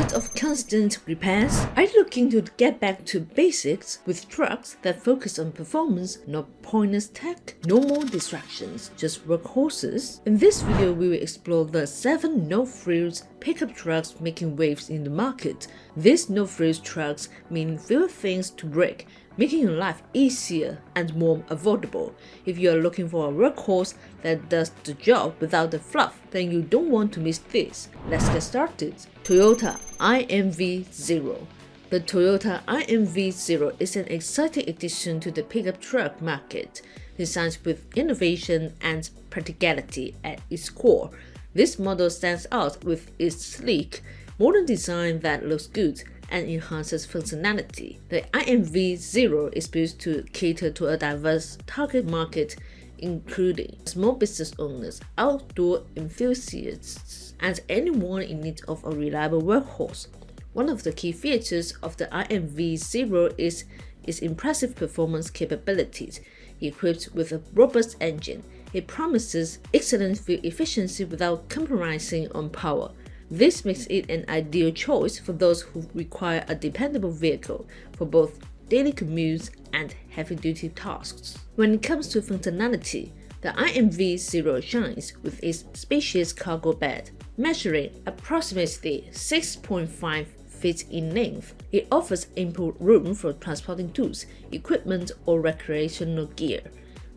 Tired of constant repairs? Are you looking to get back to basics with trucks that focus on performance, not pointless tech? No more distractions, just workhorses? In this video, we will explore the 7 no-frills pickup trucks making waves in the market. These no-frills trucks mean fewer things to break, making your life easier and more affordable. If you are looking for a workhorse that does the job without the fluff, then you don't want to miss this. Let's get started. Toyota IMV Zero. The Toyota IMV Zero is an exciting addition to the pickup truck market, designed with innovation and practicality at its core. This model stands out with its sleek, modern design that looks good and enhances functionality. The IMV Zero is built to cater to a diverse target market, including small business owners, outdoor enthusiasts, and anyone in need of a reliable workhorse. One of the key features of the IMV Zero is its impressive performance capabilities. Equipped with a robust engine, it promises excellent fuel efficiency without compromising on power. This makes it an ideal choice for those who require a dependable vehicle for both daily commutes and heavy-duty tasks. When it comes to functionality, the IMV Zero shines with its spacious cargo bed. Measuring approximately 6.5 feet in length, it offers ample room for transporting tools, equipment, or recreational gear.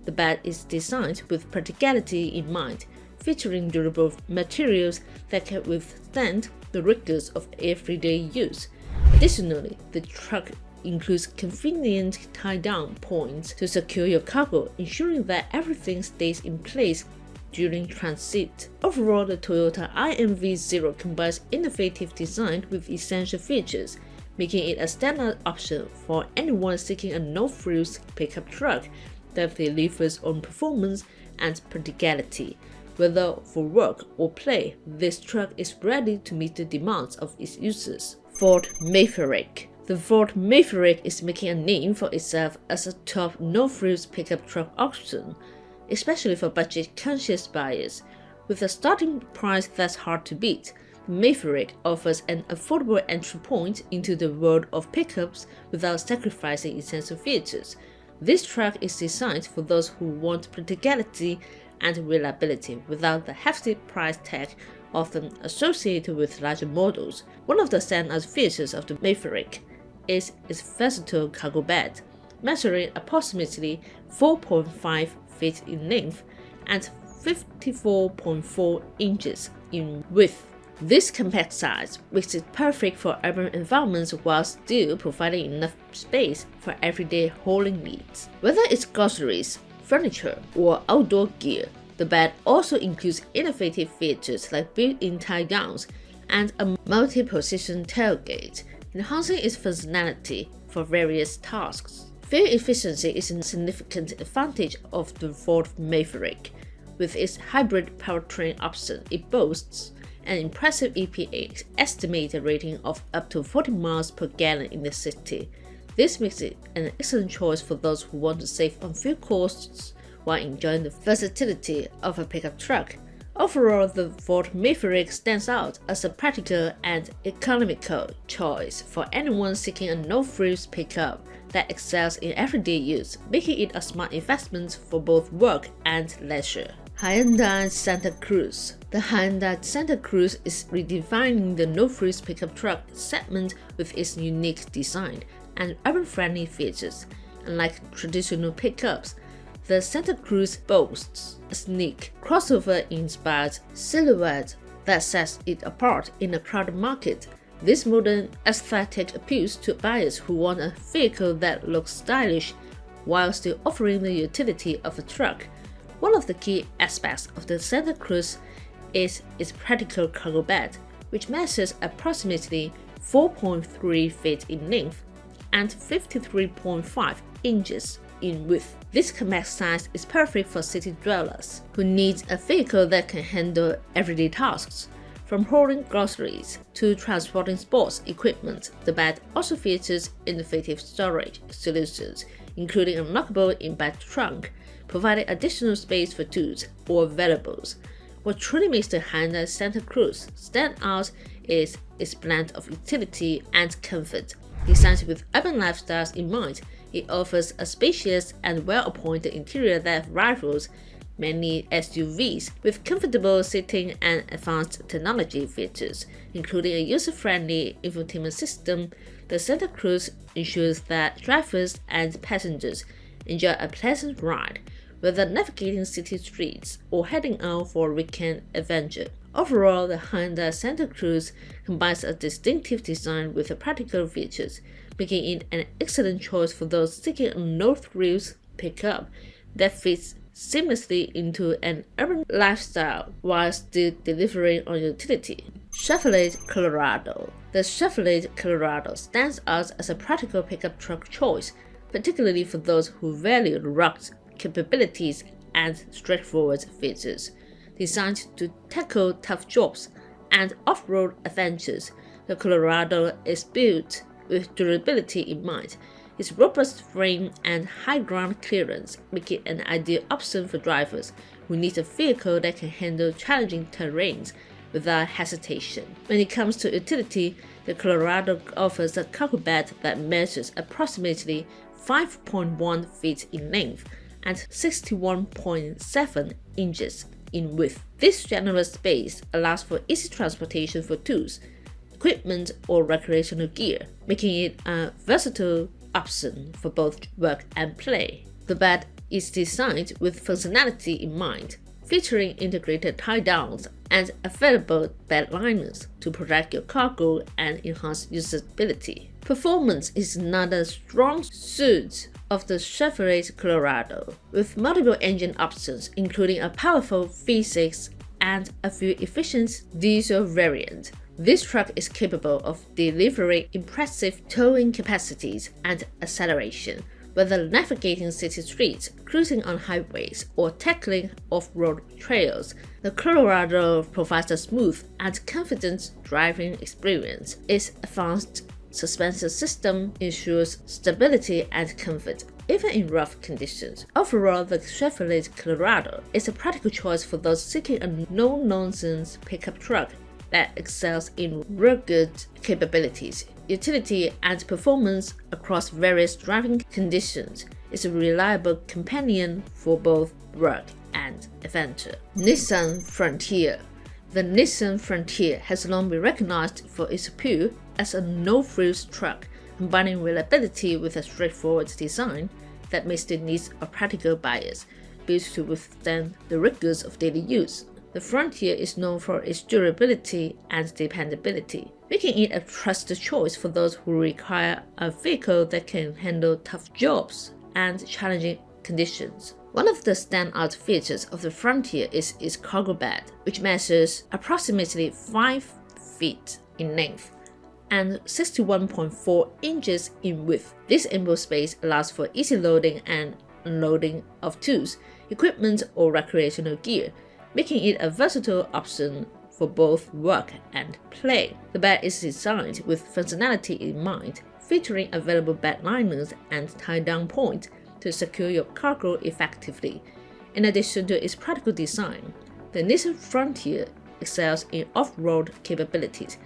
The bed is designed with practicality in mind, featuring durable materials that can withstand the rigors of everyday use. Additionally, the truck includes convenient tie-down points to secure your cargo, ensuring that everything stays in place during transit. Overall, the Toyota IMV Zero combines innovative design with essential features, making it a standout option for anyone seeking a no-frills pickup truck that delivers on performance and practicality. Whether for work or play, this truck is ready to meet the demands of its users. Ford Maverick. The Ford Maverick is making a name for itself as a top no-frills pickup truck option, especially for budget-conscious buyers. With a starting price that's hard to beat, the Maverick offers an affordable entry point into the world of pickups without sacrificing essential features. This truck is designed for those who want practicality and reliability without the hefty price tag often associated with larger models. One of the standout features of the Maverick is its versatile cargo bed, measuring approximately 4.5 feet in length and 54.4 inches in width. This compact size makes it perfect for urban environments while still providing enough space for everyday hauling needs. Whether it's groceries, furniture, or outdoor gear, the bed also includes innovative features like built-in tie-downs and a multi-position tailgate, enhancing its functionality for various tasks. Fuel efficiency is a significant advantage of the Ford Maverick. With its hybrid powertrain option, it boasts an impressive EPA estimated rating of up to 40 miles per gallon in the city. This makes it an excellent choice for those who want to save on fuel costs while enjoying the versatility of a pickup truck. Overall, the Ford Maverick stands out as a practical and economical choice for anyone seeking a no-frills pickup that excels in everyday use, making it a smart investment for both work and leisure. Hyundai Santa Cruz. The Hyundai Santa Cruz is redefining the no-frills pickup truck segment with its unique design and urban-friendly features. Unlike traditional pickups, the Santa Cruz boasts a sleek, crossover-inspired silhouette that sets it apart in a crowded market. This modern aesthetic appeals to buyers who want a vehicle that looks stylish while still offering the utility of a truck. One of the key aspects of the Santa Cruz is its practical cargo bed, which measures approximately 4.3 feet in length and 53.5 inches in width. This compact size is perfect for city dwellers who need a vehicle that can handle everyday tasks. From hauling groceries to transporting sports equipment, the bed also features innovative storage solutions, including a lockable in-bed trunk, providing additional space for tools or valuables. What truly makes the Hyundai Santa Cruz stand out is its blend of utility and comfort. Designed with urban lifestyles in mind, it offers a spacious and well-appointed interior that rivals many SUVs, with comfortable seating and advanced technology features, including a user-friendly infotainment system. The Santa Cruz ensures that drivers and passengers enjoy a pleasant ride, whether navigating city streets or heading out for a weekend adventure. Overall, the Hyundai Santa Cruz combines a distinctive design with the practical features, making it an excellent choice for those seeking a no-frills pickup that fits seamlessly into an urban lifestyle while still delivering on utility. Chevrolet Colorado. The Chevrolet Colorado stands out as a practical pickup truck choice, particularly for those who value rugged capabilities and straightforward features. Designed to tackle tough jobs and off-road adventures, the Colorado is built with durability in mind. Its robust frame and high ground clearance make it an ideal option for drivers who need a vehicle that can handle challenging terrains without hesitation. When it comes to utility, the Colorado offers a cargo bed that measures approximately 5.1 feet in length and 61.7 inches in width. This generous space allows for easy transportation for tools, equipment, or recreational gear, making it a versatile option for both work and play. The bed is designed with functionality in mind, featuring integrated tie-downs and available bed liners to protect your cargo and enhance usability. Performance is another strong suit of the Chevrolet Colorado, with multiple engine options including a powerful V6 and a fuel-efficient diesel variant. This truck is capable of delivering impressive towing capacities and acceleration, whether navigating city streets, cruising on highways, or tackling off-road trails. The Colorado provides a smooth and confident driving experience. Its advanced suspension system ensures stability and comfort, even in rough conditions. Overall, the Chevrolet Colorado is a practical choice for those seeking a no-nonsense pickup truck that excels in rugged capabilities, utility, and performance across various driving conditions. It's a reliable companion for both work and adventure. Nissan Frontier. The Nissan Frontier has long been recognized for its appeal as a no-frills truck, combining reliability with a straightforward design that meets the needs of practical buyers, built to withstand the rigors of daily use. The Frontier is known for its durability and dependability, making it a trusted choice for those who require a vehicle that can handle tough jobs and challenging conditions. One of the standout features of the Frontier is its cargo bed, which measures approximately 5 feet in length and 61.4 inches in width. This ample space allows for easy loading and unloading of tools, equipment, or recreational gear, making it a versatile option for both work and play. The bed is designed with functionality in mind, featuring available bed liners and tie-down points to secure your cargo effectively. In addition to its practical design, the Nissan Frontier excels in off-road capabilities,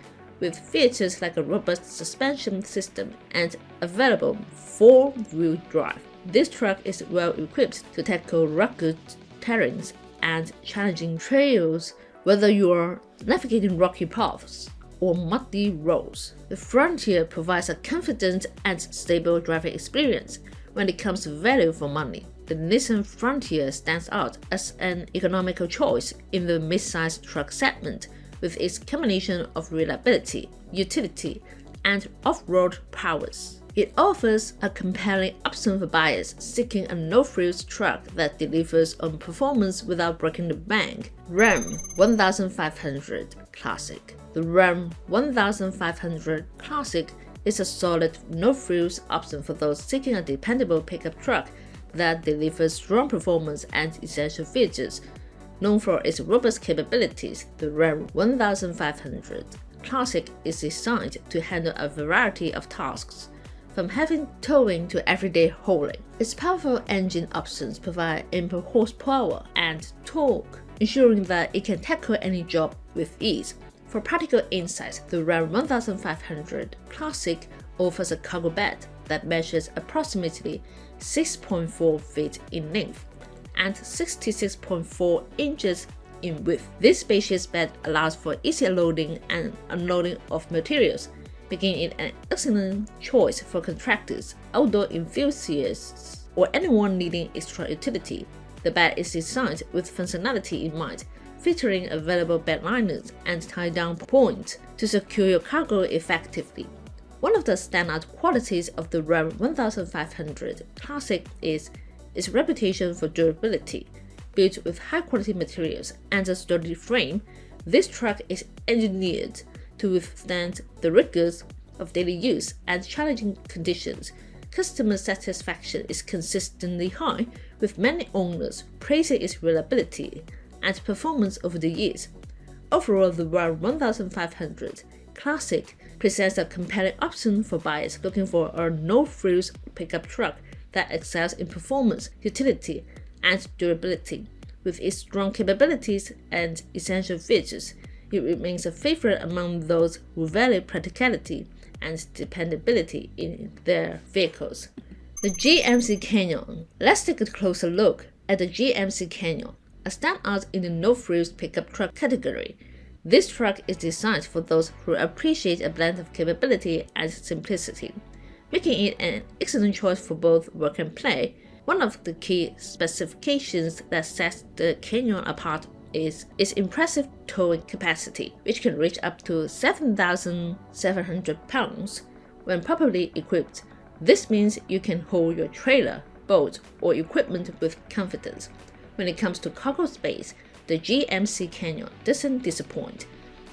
with features like a robust suspension system and available four-wheel drive. This truck is well equipped to tackle rugged terrains and challenging trails, whether you are navigating rocky paths or muddy roads. The Frontier provides a confident and stable driving experience. When it comes to value for money, the Nissan Frontier stands out as an economical choice in the mid-size truck segment, with its combination of reliability, utility, and off-road prowess. It offers a compelling option for buyers seeking a no-frills truck that delivers on performance without breaking the bank. Ram 1500 Classic. The Ram 1500 Classic is a solid no-frills option for those seeking a dependable pickup truck that delivers strong performance and essential features. Known for its robust capabilities, the Ram 1500 Classic is designed to handle a variety of tasks, from heavy towing to everyday hauling. Its powerful engine options provide ample horsepower and torque, ensuring that it can tackle any job with ease. For practical insights, the Ram 1500 Classic offers a cargo bed that measures approximately 6.4 feet in length and 66.4 inches in width. This spacious bed allows for easy loading and unloading of materials, making it an excellent choice for contractors, outdoor enthusiasts, or anyone needing extra utility. The bed is designed with functionality in mind, featuring available bed liners and tie-down points to secure your cargo effectively. One of the standout qualities of the Ram 1500 Classic is its reputation for durability. Built with high-quality materials and a sturdy frame, this truck is engineered to withstand the rigors of daily use and challenging conditions. Customer satisfaction is consistently high, with many owners praising its reliability and performance over the years. Overall, the Ram 1500 Classic presents a compelling option for buyers looking for a no-frills pickup truck that excels in performance, utility, and durability. With its strong capabilities and essential features, it remains a favorite among those who value practicality and dependability in their vehicles. The GMC Canyon. Let's take a closer look at the GMC Canyon, a standout in the no-frills pickup truck category. This truck is designed for those who appreciate a blend of capability and simplicity, making it an excellent choice for both work and play. One of the key specifications that sets the Canyon apart is its impressive towing capacity, which can reach up to 7,700 pounds when properly equipped. This means you can hold your trailer, boat, or equipment with confidence. When it comes to cargo space, the GMC Canyon doesn't disappoint.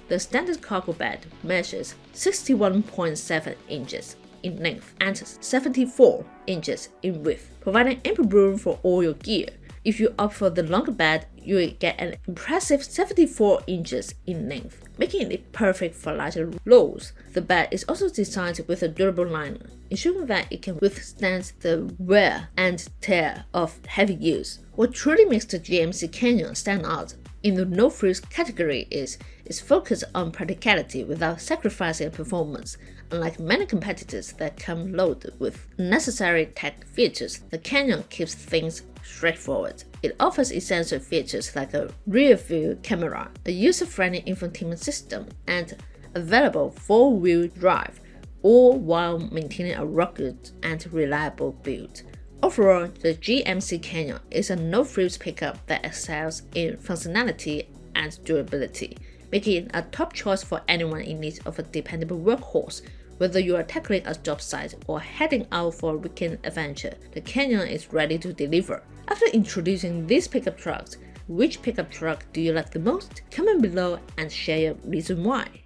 The standard cargo bed measures 61.7 inches in length and 74 inches in width, providing ample room for all your gear. If you opt for the longer bed, you will get an impressive 74 inches in length, making it perfect for lighter loads. The bed is also designed with a durable liner, ensuring that it can withstand the wear and tear of heavy use. What truly makes the GMC Canyon stand out in the no-frills category is its focus on practicality without sacrificing performance. Unlike many competitors that come loaded with necessary tech features, the Canyon keeps things straightforward. It offers essential features like a rear-view camera, a user-friendly infotainment system, and available four-wheel drive, all while maintaining a rugged and reliable build. Overall, the GMC Canyon is a no-frills pickup that excels in functionality and durability, making it a top choice for anyone in need of a dependable workhorse. Whether you are tackling a job site or heading out for a weekend adventure, the Canyon is ready to deliver. After introducing these pickup trucks, which pickup truck do you like the most? Comment below and share your reason why.